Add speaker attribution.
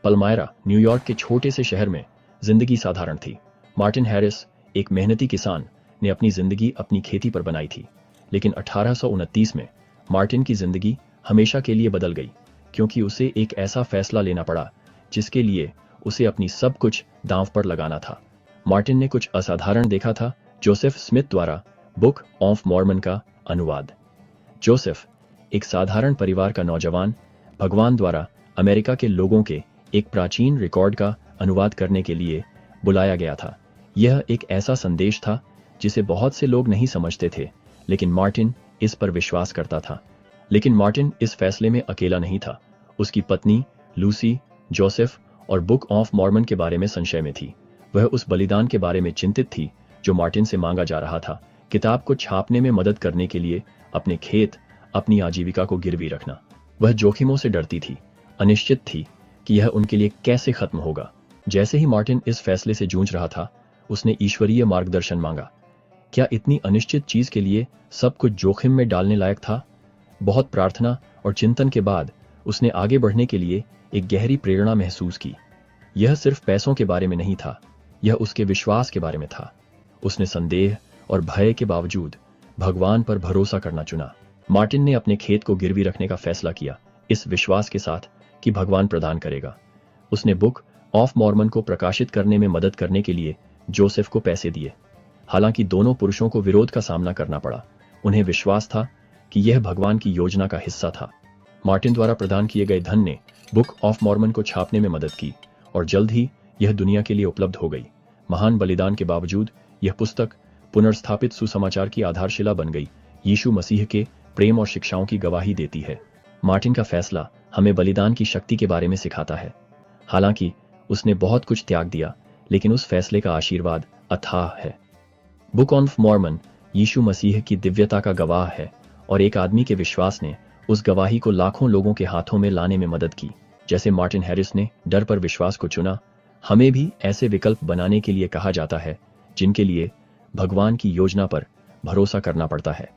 Speaker 1: Palmyra, New York के छोटे से शहर में जिंदगी साधारण थी। मार्टिन हैरिस, एक मेहनती किसान, ने अपनी जिंदगी अपनी खेती पर बनाई थी। लेकिन 1829 में मार्टिन की जिंदगी हमेशा के लिए बदल गई, क्योंकि उसे एक ऐसा फैसला लेना पड़ा जिसके लिए उसे अपनी सब कुछ दांव पर लगाना था। मार्टिन ने कुछ असाधारण देखा था। जोसेफ स्मिथ द्वारा बुक ऑफ मॉर्मन का अनुवाद। जोसेफ, एक साधारण परिवार का नौजवान, भगवान द्वारा अमेरिका के लोगों के एक प्राचीन रिकॉर्ड का अनुवाद करने के लिए बुलाया गया था। यह एक ऐसा संदेश था जिसे बहुत से लोग नहीं समझते थे, लेकिन मार्टिन इस पर विश्वास करता था। लेकिन मार्टिन इस फैसले में अकेला नहीं था। उसकी पत्नी लूसी, जोसेफ और बुक ऑफ मॉर्मन के बारे में संशय में थी। वह उस बलिदान के बारे में चिंतित थी जो मार्टिन से मांगा जा रहा था, किताब को छापने में मदद करने के लिए अपने खेत, अपनी आजीविका को गिरवी रखना। वह जोखिमों से डरती थी, अनिश्चित थी कि यह उनके लिए कैसे खत्म होगा। जैसे ही मार्टिन इस फैसले से जूझ रहा था, उसने ईश्वरीय मार्गदर्शन मांगा। क्या इतनी अनिश्चित चीज के लिए सब कुछ जोखिम में डालने लायक था? बहुत प्रार्थना और चिंतन के बाद उसने आगे बढ़ने के लिए एक गहरी प्रेरणा महसूस की। यह सिर्फ पैसों के बारे में नहीं था, यह उसके विश्वास के बारे में था। उसने संदेह और भय के बावजूद भगवान पर भरोसा करना चुना। मार्टिन ने अपने खेत को गिरवी रखने का फैसला किया, इस विश्वास के साथ कि भगवान प्रदान करेगा। उसने बुक ऑफ मॉर्मन को प्रकाशित करने में मदद करने के लिए जोसेफ को पैसे दिए। हालांकि दोनों पुरुषों को विरोध का सामना करना पड़ा, उन्हें विश्वास था कि यह भगवान की योजना का हिस्सा था। मार्टिन द्वारा प्रदान किए गए धन ने बुक ऑफ मॉर्मन को छापने में मदद की और जल्द ही यह दुनिया के लिए उपलब्ध हो गई। महान बलिदान के बावजूद यह पुस्तक पुनर्स्थापित सुसमाचार की आधारशिला बन गई, यीशु मसीह के प्रेम और शिक्षाओं की गवाही देती है। मार्टिन का फैसला हमें बलिदान की शक्ति के बारे में सिखाता है। हालांकि उसने बहुत कुछ त्याग दिया, लेकिन उस फैसले का आशीर्वाद अथाह है। बुक ऑफ मॉर्मन यीशु मसीह की दिव्यता का गवाह है और एक आदमी के विश्वास ने उस गवाही को लाखों लोगों के हाथों में लाने में मदद की। जैसे मार्टिन हैरिस ने डर पर विश्वास को चुना, हमें भी ऐसे विकल्प बनाने के लिए कहा जाता है जिनके लिए भगवान की योजना पर भरोसा करना पड़ता है।